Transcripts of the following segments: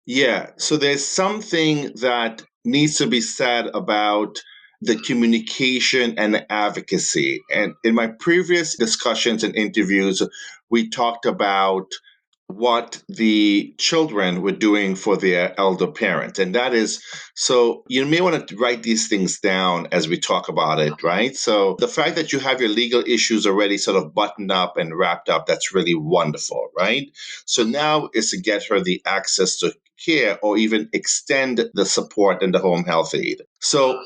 Yeah. So there's something that needs to be said about the communication and the advocacy. And in my previous discussions and interviews, we talked about what the children were doing for their elder parent. And that is, so you may want to write these things down as we talk about it, right? So the fact that you have your legal issues already sort of buttoned up and wrapped up, that's really wonderful, right? So now is to get her the access to care or even extend the support in the home health aid. So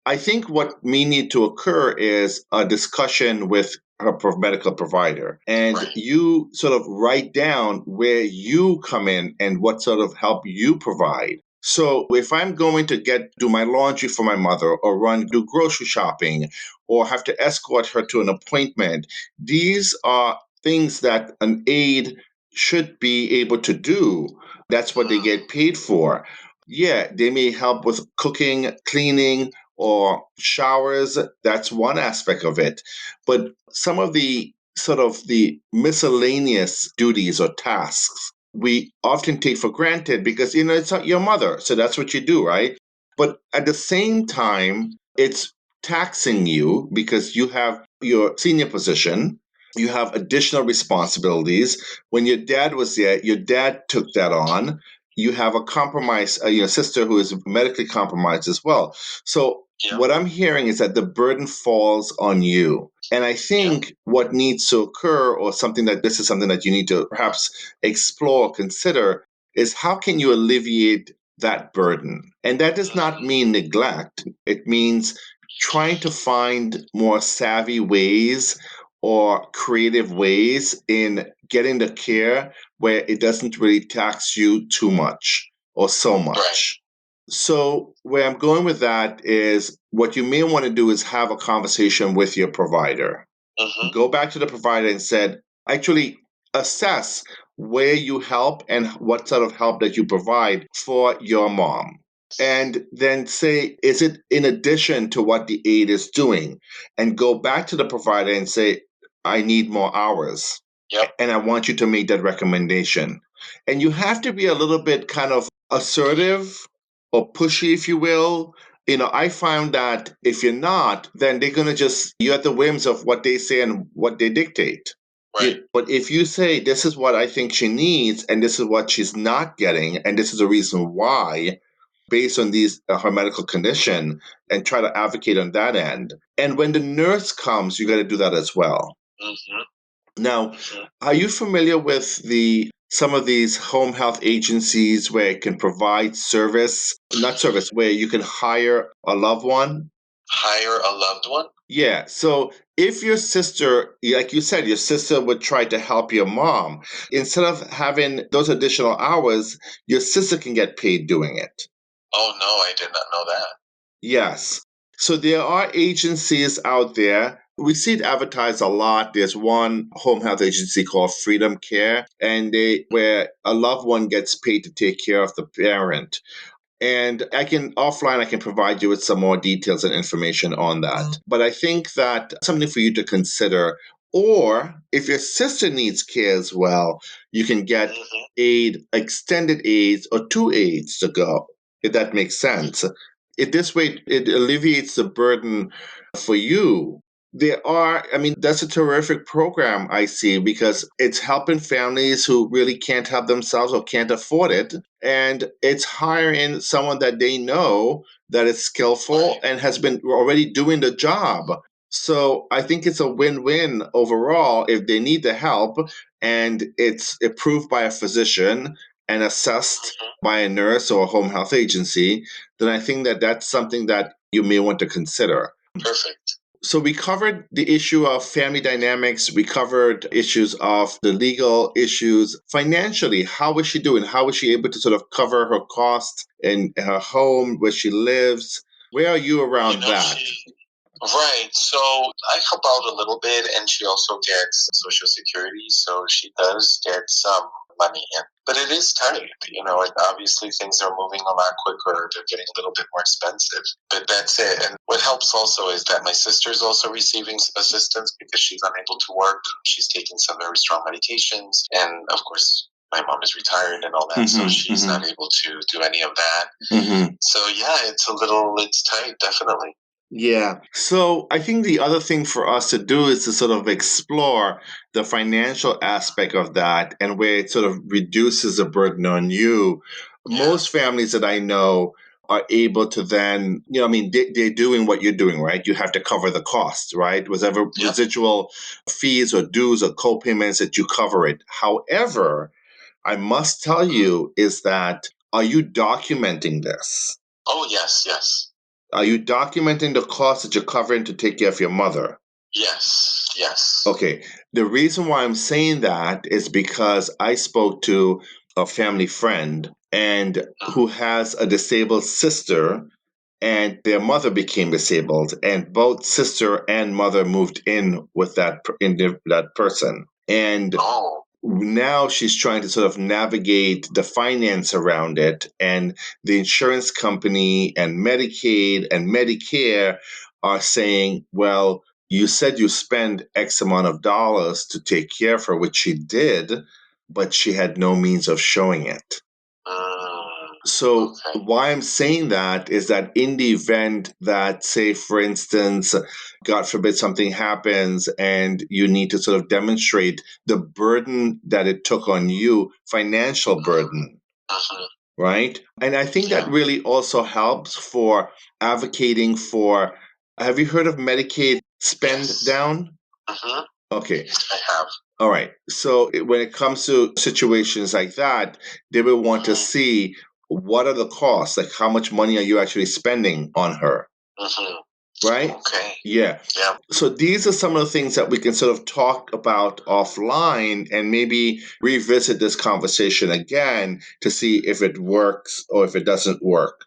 I think what may need to occur is a discussion with her medical provider, and Right. you sort of write down where you come in and what sort of help you provide. So if I'm going to do my laundry for my mother or do grocery shopping or have to escort her to an appointment, these are things that an aide should be able to do. That's what they get paid for. Yeah, they may help with cooking, cleaning, or showers. That's one aspect of it. But some of the sort of the miscellaneous duties or tasks we often take for granted because, it's not your mother. So that's what you do, right? But at the same time, it's taxing you because you have your senior position. You have additional responsibilities. When your dad was there, your dad took that on. You have a compromise, sister who is medically compromised as well. So Yeah. what I'm hearing is that the burden falls on you. And I think what needs to occur, or this is something that you need to perhaps explore, consider, is how can you alleviate that burden? And that does not mean neglect. It means trying to find more savvy ways or creative ways in getting the care where it doesn't really tax you too much or so much. Right. So, where I'm going with that is what you may want to do is have a conversation with your provider. Go back to the provider and said, actually assess where you help and what sort of help that you provide for your mom. And then say, is it in addition to what the aid is doing? And go back to the provider and say, I need more hours. Yep. And I want you to make that recommendation. And you have to be a little bit kind of assertive or pushy, if you will. I found that if you're not, then they're going to you're at the whims of what they say and what they dictate. Right. But if you say, this is what I think she needs, and this is what she's not getting, and this is the reason why, based on her medical condition, and try to advocate on that end. And when the nurse comes, you got to do that as well. Now, are you familiar with some of these home health agencies where it can provide not service, where you can hire a loved one? Hire a loved one? Yeah. So if your sister, like you said, your sister would try to help your mom, instead of having those additional hours, your sister can get paid doing it. Oh, no, I did not know that. Yes. So there are agencies out there. We see it advertised a lot. There's one home health agency called Freedom Care, and where a loved one gets paid to take care of the parent. And offline, I can provide you with some more details and information on that. But I think that something for you to consider. Or if your sister needs care as well, you can get extended aids or two aids to go, if that makes sense. This way, it alleviates the burden for you. That's a terrific program I see because it's helping families who really can't help themselves or can't afford it. And it's hiring someone that they know that is skillful and has been already doing the job. So I think it's a win-win overall if they need the help and it's approved by a physician and assessed by a nurse or a home health agency, then I think that that's something that you may want to consider. Perfect. So we covered the issue of family dynamics. We covered issues of the legal issues. Financially, how is she doing? How is she able to sort of cover her costs in her home where she lives? Where are you around that? Right. So I help out a little bit, and she also gets Social Security, so she does get some money in. But it is tight. Obviously things are moving a lot quicker. They're getting a little bit more expensive. But that's it. And what helps also is that my sister is also receiving assistance because she's unable to work. She's taking some very strong medications. And of course, my mom is retired and all that, so she's not able to do any of that. So yeah, it's tight, definitely. Yeah. So I think the other thing for us to do is to sort of explore the financial aspect of that and where it sort of reduces the burden on you. Most families that I know are able to then, I mean, they're doing what you're doing, right? You have to cover the costs, right? Whatever residual fees or dues or co-payments that you cover it. However, I must tell you is that, are you documenting this? Oh, yes. Are you documenting the costs that you're covering to take care of your mother? Yes. Okay. The reason why I'm saying that is because I spoke to a family friend and who has a disabled sister, and their mother became disabled, and both sister and mother moved in with that person. And now she's trying to sort of navigate the finance around it, and the insurance company and Medicaid and Medicare are saying, well, you said you spend X amount of dollars to take care of her, which she did, but she had no means of showing it. So why I'm saying that is that in the event that, say, for instance, God forbid something happens and you need to sort of demonstrate the burden that it took on you, financial burden, right? And I think that really also helps for advocating for, have you heard of Medicaid spend down? Okay. I have. All right. So when it comes to situations like that, they will want to see what are the costs, like how much money are you actually spending on her, right? Okay. Yeah. So these are some of the things that we can sort of talk about offline and maybe revisit this conversation again to see if it works or if it doesn't work.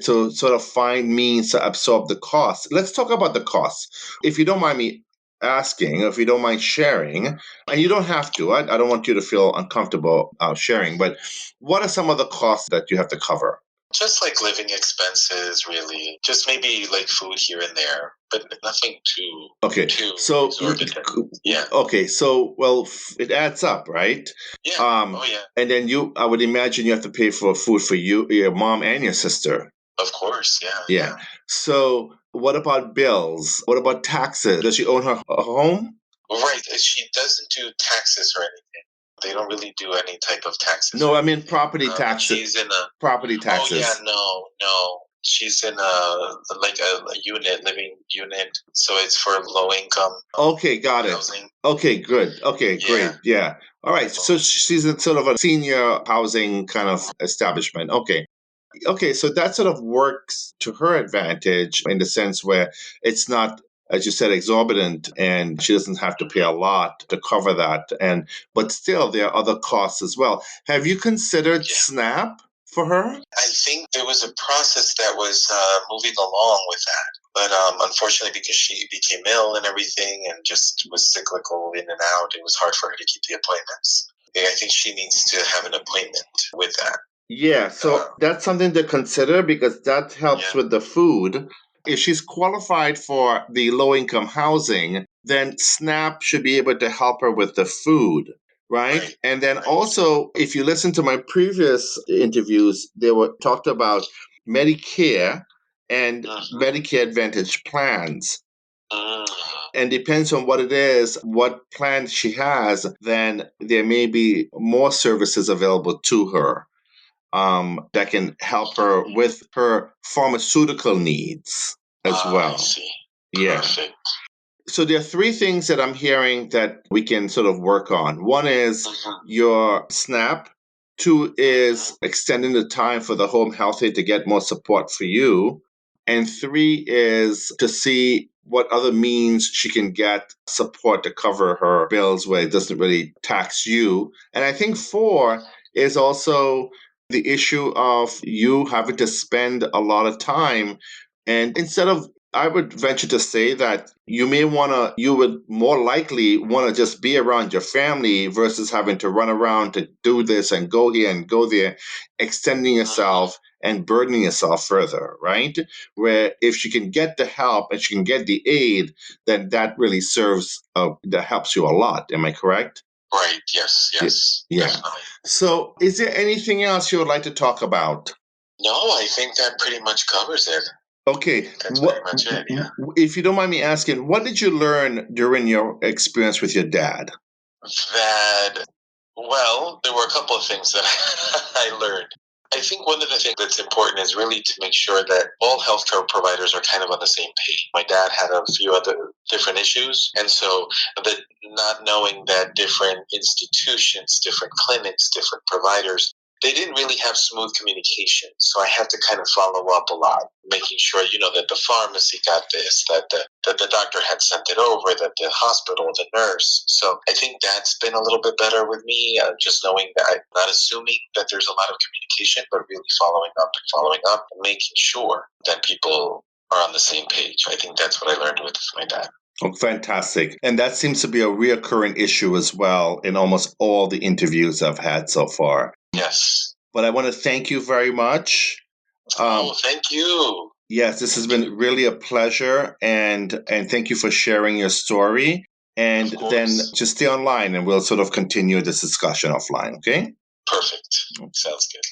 To sort of find means to absorb the costs. Let's talk about the costs. If you don't mind me asking, or if you don't mind sharing, and you don't have to, I don't want you to feel uncomfortable sharing, but what are some of the costs that you have to cover? Just like living expenses, really. Just maybe like food here and there, but nothing too exorbitant. Okay, so well, it adds up, right? Yeah. And then I would imagine you have to pay for food for you, your mom, and your sister. Of course, Yeah. So what about bills? What about taxes? Does she own her home? Right. She doesn't do taxes or anything. They don't really do any type of taxes. No, I mean property taxes. She's in a property taxes. Oh yeah, no. She's in a living unit, so it's for low income. Okay, got it. Housing. Okay, good. Okay, great. Yeah. All right. So she's in sort of a senior housing kind of establishment. Okay. Okay, so that sort of works to her advantage in the sense where it's not, as you said, exorbitant, and she doesn't have to pay a lot to cover that. But still, there are other costs as well. Have you considered SNAP for her? I think there was a process that was moving along with that. But unfortunately, because she became ill and everything and just was cyclical in and out, it was hard for her to keep the appointments. I think she needs to have an appointment with that. Yeah, so that's something to consider because that helps with the food. If she's qualified for the low income housing, then SNAP should be able to help her with the food, right? And then also, if you listen to my previous interviews, they were talked about Medicare and Medicare Advantage plans. And depends on what it is, what plan she has, then there may be more services available to her that can help her with her pharmaceutical needs as well. I see. Yeah. Perfect. So there are three things that I'm hearing that we can sort of work on. One is your SNAP. Two is extending the time for the home health aide to get more support for you. And three is to see what other means she can get support to cover her bills where it doesn't really tax you. And I think four is also the issue of you having to spend a lot of time. And instead of, I would venture to say that you would more likely want to just be around your family versus having to run around to do this and go here and go there, extending yourself and burdening yourself further, right? Where if she can get the help and she can get the aid, then that really serves, that helps you a lot. Am I correct? Right. Yes. Yeah. Definitely. So, is there anything else you would like to talk about? No, I think that pretty much covers it. Okay. That's pretty much it, yeah. If you don't mind me asking, what did you learn during your experience with your dad? Well, there were a couple of things that I learned. I think one of the things that's important is really to make sure that all healthcare providers are kind of on the same page. My dad had a few other different issues, and so that not knowing that different institutions, different clinics, different providers, they didn't really have smooth communication. So I had to kind of follow up a lot, making sure, that the pharmacy got this, that the doctor had sent it over, that the hospital, the nurse. So I think that's been a little bit better with me, just knowing that I'm not assuming that there's a lot of communication, but really following up and making sure that people are on the same page. I think that's what I learned with my dad. Oh, fantastic. And that seems to be a reoccurring issue as well in almost all the interviews I've had so far. Yes. But I want to thank you very much. Thank you. Yes, this has been really a pleasure, and thank you for sharing your story. And then just stay online and we'll sort of continue this discussion offline, okay? Perfect. Sounds good.